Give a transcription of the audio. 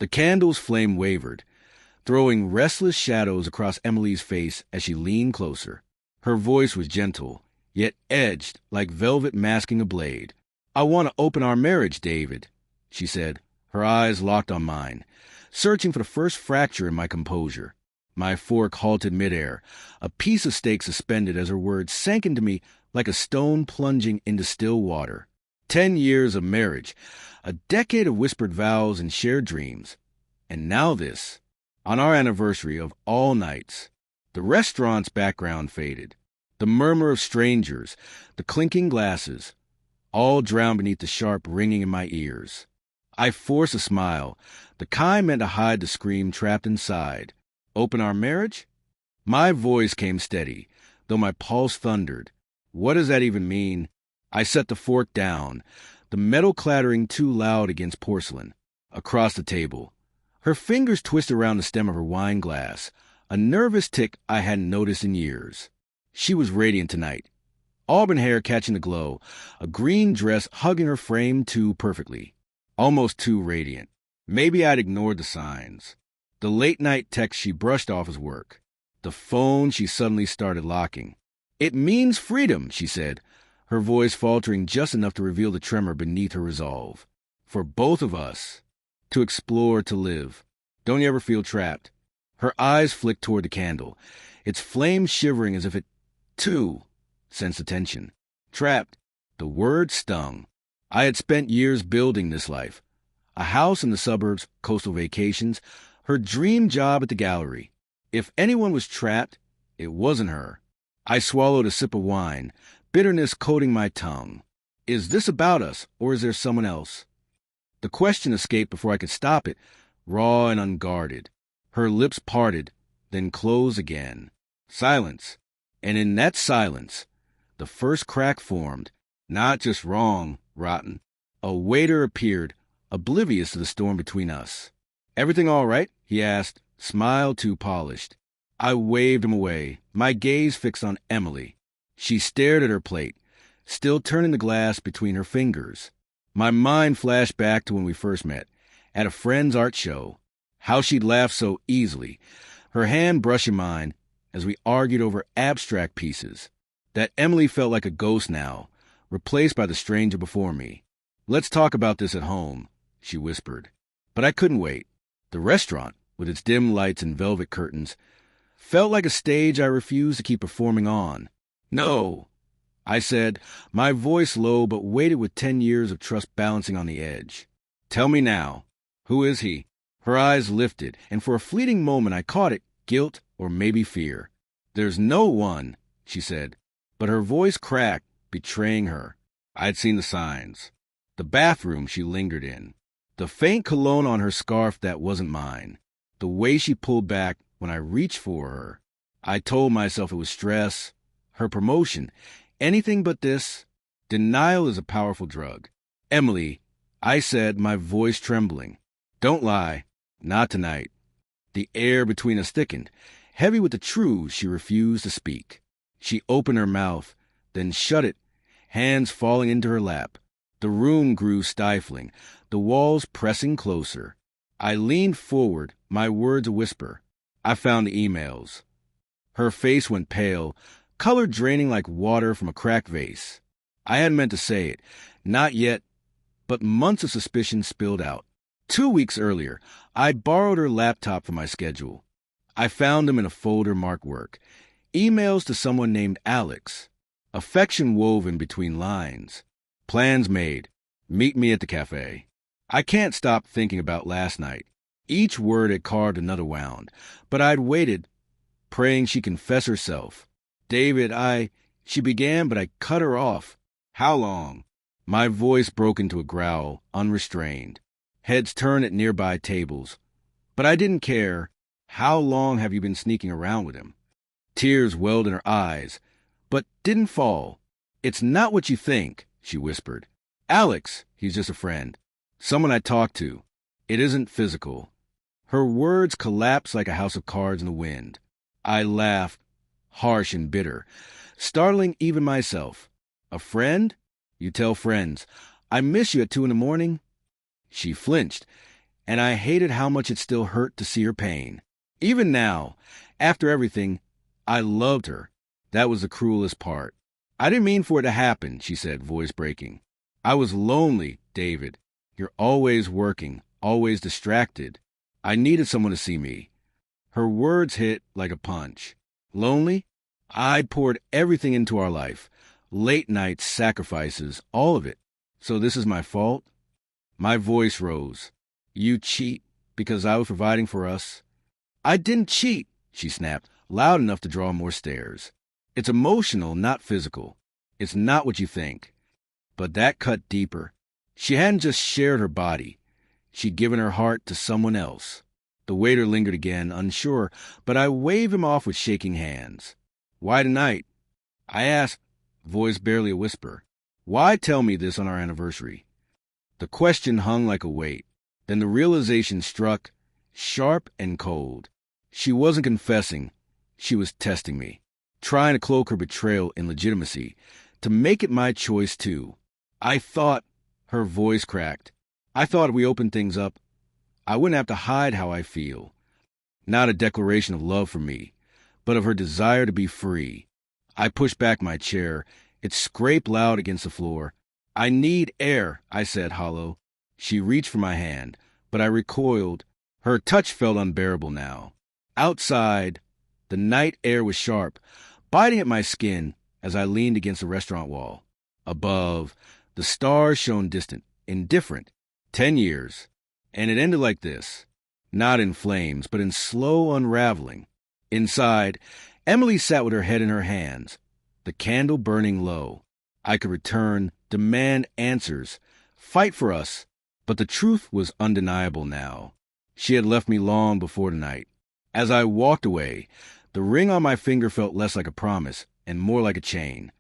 The candle's flame wavered, throwing restless shadows across Emily's face as she leaned closer. Her voice was gentle, yet edged like velvet masking a blade. "I want to open our marriage, David," she said, her eyes locked on mine, searching for the first fracture in my composure. My fork halted midair, a piece of steak suspended as her words sank into me like a stone plunging into still water. 10 years of marriage, a decade of whispered vows and shared dreams. And now this, on our anniversary of all nights. The restaurant's background faded. The murmur of strangers, the clinking glasses, all drowned beneath the sharp ringing in my ears. I forced a smile, the kind meant to hide the scream trapped inside. Open our marriage? My voice came steady, though my pulse thundered. What does that even mean? I set the fork down, the metal clattering too loud against porcelain. Across the table, her fingers twisted around the stem of her wine glass, a nervous tic I hadn't noticed in years. She was radiant tonight, auburn hair catching the glow, a green dress hugging her frame too perfectly. Almost too radiant. Maybe I'd ignored the signs. The late-night text she brushed off as work. The phone she suddenly started locking. "It means freedom," she said, her voice faltering just enough to reveal the tremor beneath her resolve. "For both of us. To explore, to live. Don't you ever feel trapped?" Her eyes flicked toward the candle, its flame shivering as if it, too, sensed the tension. Trapped. The word stung. I had spent years building this life. A house in the suburbs, coastal vacations, her dream job at the gallery. If anyone was trapped, it wasn't her. I swallowed a sip of wine, bitterness coating my tongue. Is this about us, or is there someone else? The question escaped before I could stop it, raw and unguarded. Her lips parted, then closed again. Silence. And in that silence, the first crack formed. Not just wrong, rotten. A waiter appeared, oblivious to the storm between us. "Everything all right?" he asked, smile too polished. I waved him away, my gaze fixed on Emily. She stared at her plate, still turning the glass between her fingers. My mind flashed back to when we first met, at a friend's art show. How she'd laughed so easily, her hand brushing mine as we argued over abstract pieces. That Emily felt like a ghost now, replaced by the stranger before me. "Let's talk about this at home," she whispered. But I couldn't wait. The restaurant, with its dim lights and velvet curtains, felt like a stage I refused to keep performing on. "No," I said, my voice low but weighted with 10 years of trust balancing on the edge. "Tell me now. Who is he?" Her eyes lifted, and for a fleeting moment I caught it, guilt or maybe fear. "There's no one," she said, but her voice cracked, betraying her. I'd seen the signs. The bathroom she lingered in. The faint cologne on her scarf that wasn't mine. The way she pulled back when I reached for her. I told myself it was stress, her promotion, anything but this. Denial is a powerful drug. "Emily," I said, my voice trembling. "Don't lie. Not tonight." The air between us thickened, heavy with the truths she refused to speak. She opened her mouth, then shut it, hands falling into her lap. The room grew stifling, the walls pressing closer. I leaned forward, my words a whisper. "I found the emails." Her face went pale, color draining like water from a cracked vase. I hadn't meant to say it, not yet, but months of suspicion spilled out. 2 weeks earlier, I borrowed her laptop for my schedule. I found them in a folder marked work. Emails to someone named Alex. Affection woven between lines. Plans made. Meet me at the cafe. I can't stop thinking about last night. Each word had carved another wound, but I'd waited, praying she'd confess herself. "David, she began, but I cut her off." "How long?" My voice broke into a growl, unrestrained. Heads turned at nearby tables. But I didn't care. "How long have you been sneaking around with him?" Tears welled in her eyes, but didn't fall. "It's not what you think," she whispered. "Alex, he's just a friend. Someone I talk to. It isn't physical." Her words collapsed like a house of cards in the wind. I laughed, harsh and bitter, startling even myself. "A friend? You tell friends. I miss you at 2 a.m. She flinched, and I hated how much it still hurt to see her pain. Even now, after everything, I loved her. That was the cruelest part. I didn't mean for it to happen, she said, voice breaking. I was lonely, David. You're always working, always distracted. I needed someone to see me. Her words hit like a punch. Lonely? I'd poured everything into our life. Late nights, sacrifices, all of it. So this is my fault? My voice rose. You cheat because I was providing for us? I didn't cheat, she snapped, loud enough to draw more stares. It's emotional, not physical. It's not what you think. But that cut deeper. She hadn't just shared her body. She'd given her heart to someone else. The waiter lingered again, unsure, but I waved him off with shaking hands. Why tonight? I asked, voice barely a whisper. Why tell me this on our anniversary? The question hung like a weight. Then the realization struck, sharp and cold. She wasn't confessing. She was testing me, trying to cloak her betrayal in legitimacy, to make it my choice too. I thought, her voice cracked, I thought if we opened things up, I wouldn't have to hide how I feel. Not a declaration of love for me, but of her desire to be free. I pushed back my chair. It scraped loud against the floor. I need air, I said, hollow. She reached for my hand, but I recoiled. Her touch felt unbearable now. Outside, the night air was sharp, biting at my skin as I leaned against the restaurant wall. Above, the stars shone distant, indifferent. 10 years. And it ended like this. Not in flames, but in slow unraveling. Inside, Emily sat with her head in her hands, the candle burning low. I could return, demand answers, fight for us, but the truth was undeniable now. She had left me long before tonight. As I walked away, the ring on my finger felt less like a promise and more like a chain.